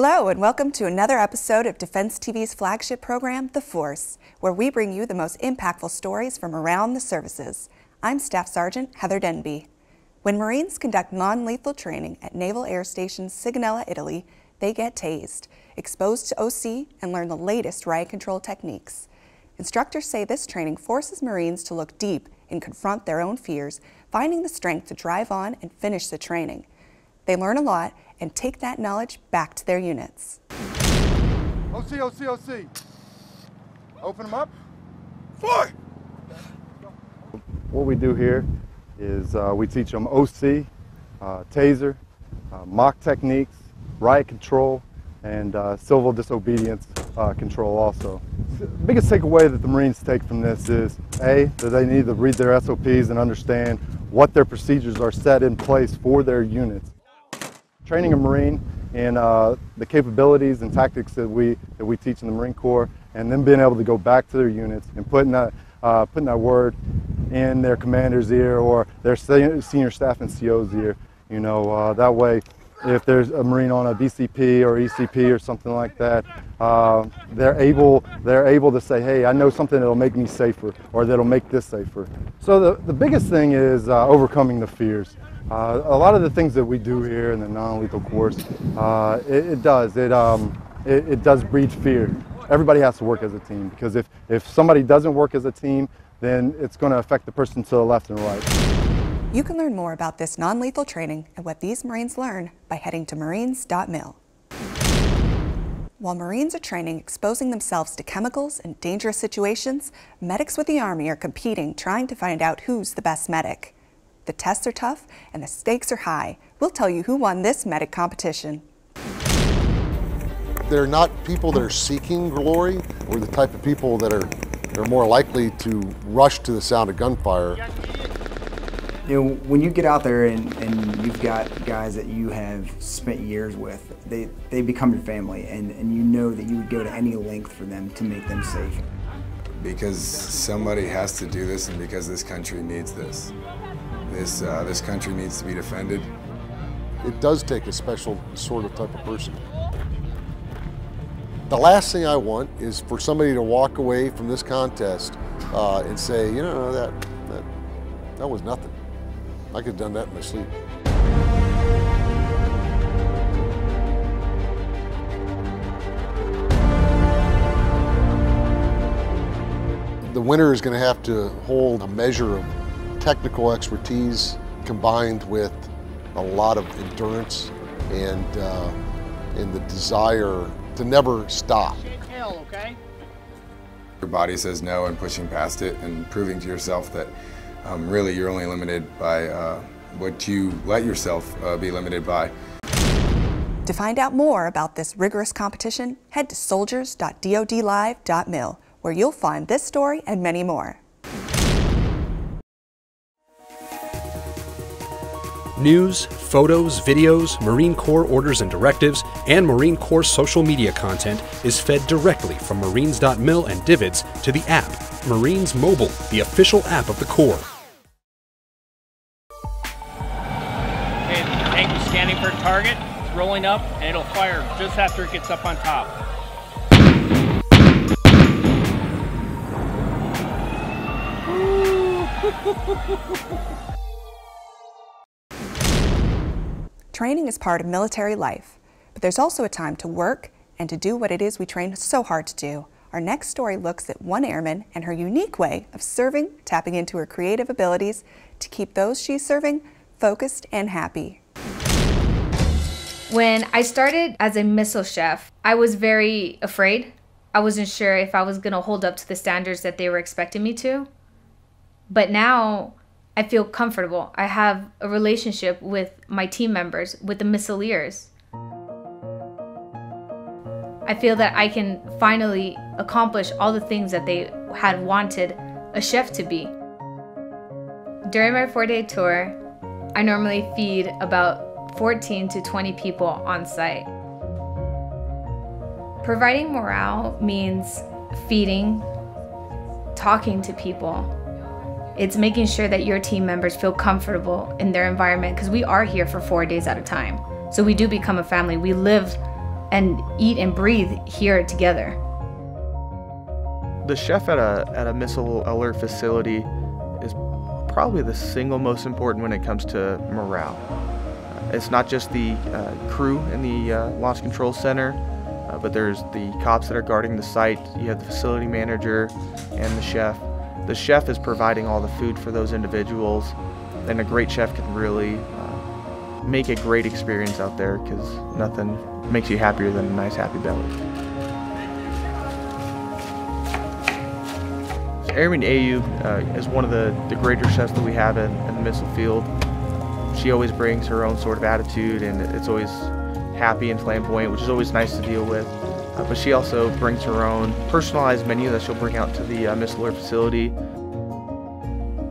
Hello and welcome to another episode of Defense TV's flagship program, The Force, where we bring you the most impactful stories from around the services. I'm Staff Sergeant Heather Denby. When Marines conduct non-lethal training at Naval Air Station Sigonella, Italy, they get tased, exposed to OC, and learn the latest riot control techniques. Instructors say this training forces Marines to look deep and confront their own fears, finding the strength to drive on and finish the training. They learn a lot and take that knowledge back to their units. OC, OC, OC. Open them up. Fire! What we do here is we teach them OC, taser, mock techniques, riot control, and civil disobedience control also. The biggest takeaway that the Marines take from this is, A, that they need to read their SOPs and understand what their procedures are set in place for their units. Training a Marine in the capabilities and tactics that we teach in the Marine Corps, and then being able to go back to their units and putting that word in their commander's ear or their senior staff and CO's ear. You know, that way, if there's a Marine on a BCP or ECP or something like that, they're able to say, hey, I know something that'll make me safer or that'll make this safer. So the biggest thing is overcoming the fears. A lot of the things that we do here in the non-lethal course, it does breed fear. Everybody has to work as a team, because if somebody doesn't work as a team, then it's going to affect the person to the left and right. You can learn more about this non-lethal training and what these Marines learn by heading to marines.mil. While Marines are training exposing themselves to chemicals and dangerous situations, medics with the Army are competing trying to find out who's the best medic. The tests are tough and the stakes are high. We'll tell you who won this medic competition. They're not people that are seeking glory. We're the type of people that are more likely to rush to the sound of gunfire. You know, when you get out there and you've got guys that you have spent years with, they become your family, and you know that you would go to any length for them to make them safe. Because somebody has to do this, and because this country needs this. This country needs to be defended. It does take a special sort of type of person. The last thing I want is for somebody to walk away from this contest and say, you know, that was nothing. I could have done that in my sleep. The winner is going to have to hold a measure of technical expertise combined with a lot of endurance and the desire to never stop. Okay? Your body says no, and pushing past it and proving to yourself that really you're only limited by what you let yourself be limited by. To find out more about this rigorous competition, head to soldiers.dodlive.mil, where you'll find this story and many more. News, photos, videos, Marine Corps orders and directives, and Marine Corps social media content is fed directly from Marines.mil and Divids to the app, Marines Mobile, the official app of the Corps. Okay, the tank is scanning for a target, it's rolling up, and it'll fire just after it gets up on top. Training is part of military life, but there's also a time to work and to do what it is we train so hard to do. Our next story looks at one airman and her unique way of serving, tapping into her creative abilities to keep those she's serving focused and happy. When I started as a missile chef, I was very afraid. I wasn't sure if I was going to hold up to the standards that they were expecting me to. But now I feel comfortable. I have a relationship with my team members, with the missileers. I feel that I can finally accomplish all the things that they had wanted a chef to be. During my 4-day tour, I normally feed about 14 to 20 people on site. Providing morale means feeding, talking to people. It's making sure that your team members feel comfortable in their environment, because we are here for 4 days at a time. So we do become a family. We live and eat and breathe here together. The chef at a missile alert facility is probably the single most important when it comes to morale. It's not just the crew in the launch control center, but there's the cops that are guarding the site. You have the facility manager and the chef. The chef is providing all the food for those individuals, and a great chef can really make a great experience out there, because nothing makes you happier than a nice happy belly. Airman Ayub is one of the greater chefs that we have in the missile field. She always brings her own sort of attitude, and it's always happy and flamboyant, which is always nice to deal with. But she also brings her own personalized menu that she'll bring out to the missile alert facility.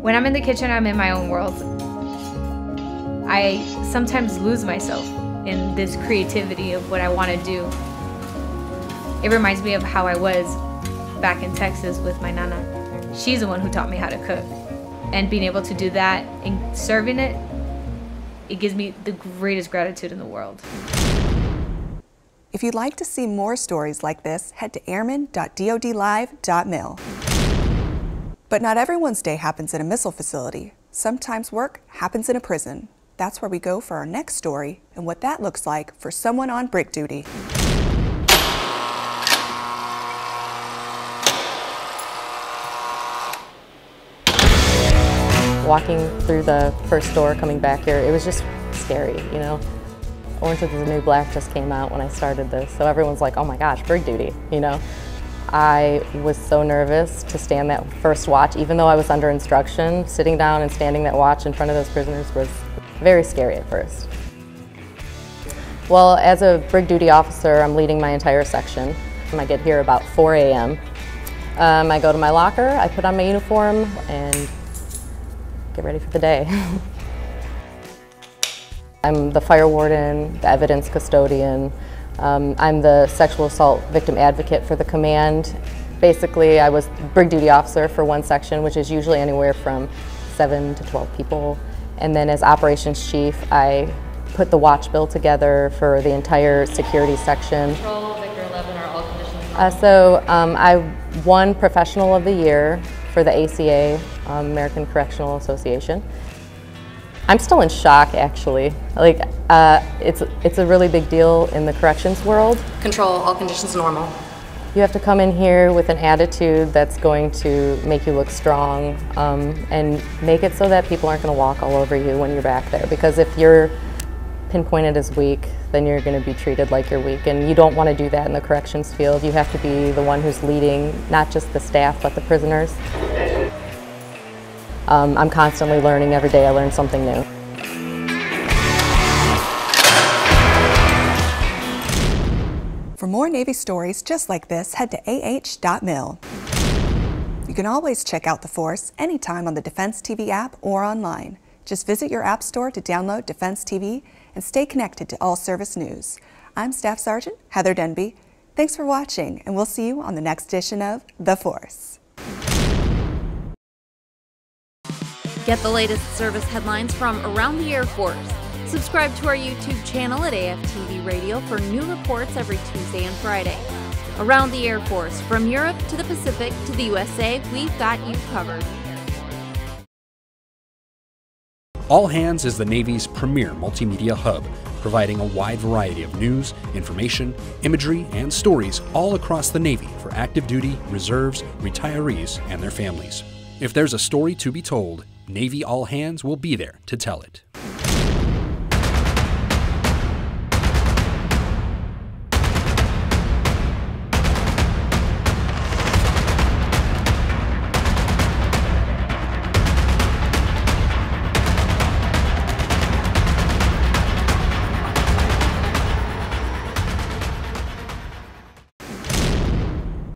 When I'm in the kitchen, I'm in my own world. I sometimes lose myself in this creativity of what I want to do. It reminds me of how I was back in Texas with my nana. She's the one who taught me how to cook. And being able to do that and serving it, it gives me the greatest gratitude in the world. If you'd like to see more stories like this, head to airman.dodlive.mil. But not everyone's day happens in a missile facility. Sometimes work happens in a prison. That's where we go for our next story and what that looks like for someone on brig duty. Walking through the first door coming back here, it was just scary, you know. Orange is the New Black just came out when I started this, so everyone's like, oh my gosh, brig duty, you know. I was so nervous to stand that first watch, even though I was under instruction. Sitting down and standing that watch in front of those prisoners was very scary at first. Well, as a brig duty officer, I'm leading my entire section. I get here about 4 a.m. I go to my locker, I put on my uniform, and get ready for the day. I'm the fire warden, the evidence custodian. I'm the sexual assault victim advocate for the command. Basically, I was brig duty officer for one section, which is usually anywhere from 7 to 12 people. And then as operations chief, I put the watch bill together for the entire security section. Control, Victor 11 are all conditions. I won Professional of the Year for the ACA, American Correctional Association. I'm still in shock, actually. Like, it's a really big deal in the corrections world. Control, all conditions normal. You have to come in here with an attitude that's going to make you look strong and make it so that people aren't going to walk all over you when you're back there. Because if you're pinpointed as weak, then you're going to be treated like you're weak, and you don't want to do that in the corrections field. You have to be the one who's leading, not just the staff, but the prisoners. I'm constantly learning. Every day I learn something new. For more Navy stories just like this, head to ah.mil. You can always check out The Force anytime on the Defense TV app or online. Just visit your app store to download Defense TV and stay connected to all service news. I'm Staff Sergeant Heather Denby. Thanks for watching, and we'll see you on the next edition of The Force. Get the latest service headlines from around the Air Force. Subscribe to our YouTube channel at AFTV Radio for new reports every Tuesday and Friday. Around the Air Force, from Europe to the Pacific to the USA, we've got you covered. All Hands is the Navy's premier multimedia hub, providing a wide variety of news, information, imagery, and stories all across the Navy for active duty, reserves, retirees, and their families. If there's a story to be told, Navy All Hands will be there to tell it.